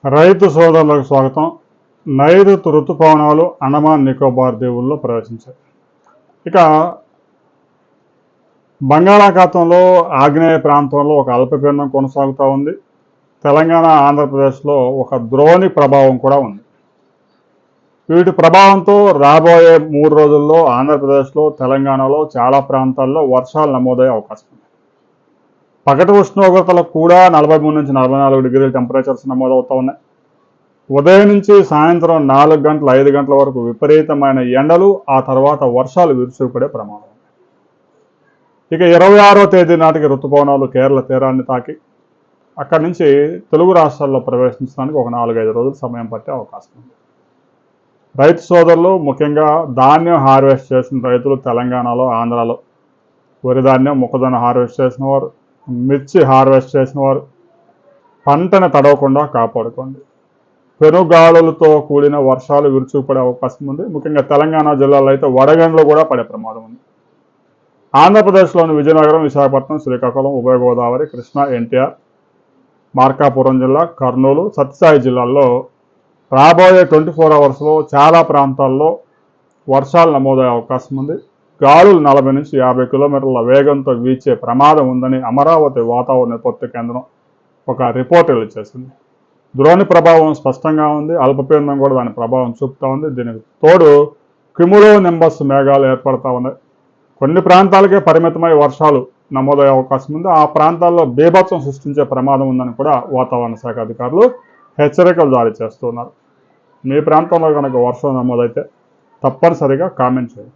రైతు సోదరులకు స్వాగతం. నైరుతి ఋతుపవనాలు అండమాన్ నికోబార్ దీవుల్లో ప్రవేశించాయి. ఇక బంగాళాఖాతంలో ఆగ్నేయ ప్రాంతంలో ఒక అల్పపీడనం కొనసాగుతూ ఉంది. తెలంగాణ, ఆంధ్రప్రదేశ్లో ఒక ద్రోణి ప్రభావం కూడా ఉంది. వీటి ప్రభావంతో రాబోయే 3 రోజుల్లో ఆంధ్రప్రదేశ్లో, తెలంగాణలో చాలా ప్రాంతాల్లో వర్షాలు నమోదయ్యే అవకాశం ఉంది. పగటి ఉష్ణోగ్రతలు కూడా 43 నుంచి 44 డిగ్రీల టెంపరేచర్స్ నమోదవుతూ ఉన్నాయి. ఉదయం నుంచి సాయంత్రం 4 గంటల 5 గంటల వరకు విపరీతమైన ఎండలు, ఆ తర్వాత వర్షాలు విరుచుకుపడే ప్రమాదం. ఇక 26వ తేదీ నాటికి ఋతుపవనాలు కేరళ తీరాన్ని తాకి అక్కడి నుంచి తెలుగు రాష్ట్రాల్లో ప్రవేశించడానికి ఒక 4-5 రోజులు సమయం పట్టే అవకాశం ఉంది. రైతు సోదరులు, ముఖ్యంగా ధాన్యం హార్వెస్ట్ చేసిన రైతులు తెలంగాణలో, ఆంధ్రాలో వరి ధాన్యం, మొక్కజొన్న హార్వెస్ట్ చేసిన వారు, మిర్చి హార్వెస్ట్ చేసిన వారు పంటను తడవకుండా కాపాడుకోండి. పెనుగాలులతో కూడిన వర్షాలు విరుచుకుపడే అవకాశం ఉంది. ముఖ్యంగా తెలంగాణ జిల్లాలో అయితే వడగండ్లు కూడా పడే ప్రమాదం ఉంది. ఆంధ్రప్రదేశ్లోని విజయనగరం, విశాఖపట్నం, శ్రీకాకుళం, ఉభయ గోదావరి, కృష్ణా, ఎన్టీఆర్, మార్కాపురం జిల్లా, కర్నూలు, సత్యసాయి జిల్లాల్లో రాబోయే 24 అవర్స్లో చాలా ప్రాంతాల్లో వర్షాలు నమోదయ్యే అవకాశం ఉంది. గాలులు 40 నుంచి 50 కిలోమీటర్ల వేగంతో వీచే ప్రమాదం ఉందని అమరావతి వాతావరణ విపత్తు కేంద్రం ఒక రిపోర్ట్ రిలీజ్ చేసింది. ద్రోణి ప్రభావం స్పష్టంగా ఉంది. అల్పపీడనం కూడా దాని ప్రభావం చూపుతూ ఉంది. దీనికి తోడు క్యుములో నింబస్ మేఘాలు ఏర్పడతా ఉన్నాయి. కొన్ని ప్రాంతాలకే పరిమితమై వర్షాలు నమోదయ్యే అవకాశం ఉంది. ఆ ప్రాంతాల్లో బీభత్సం సృష్టించే ప్రమాదం ఉందని కూడా వాతావరణ శాఖ అధికారులు హెచ్చరికలు జారీ చేస్తున్నారు. మీ ప్రాంతంలో కనుక వర్షం నమోదైతే తప్పనిసరిగా కామెంట్ చేయండి.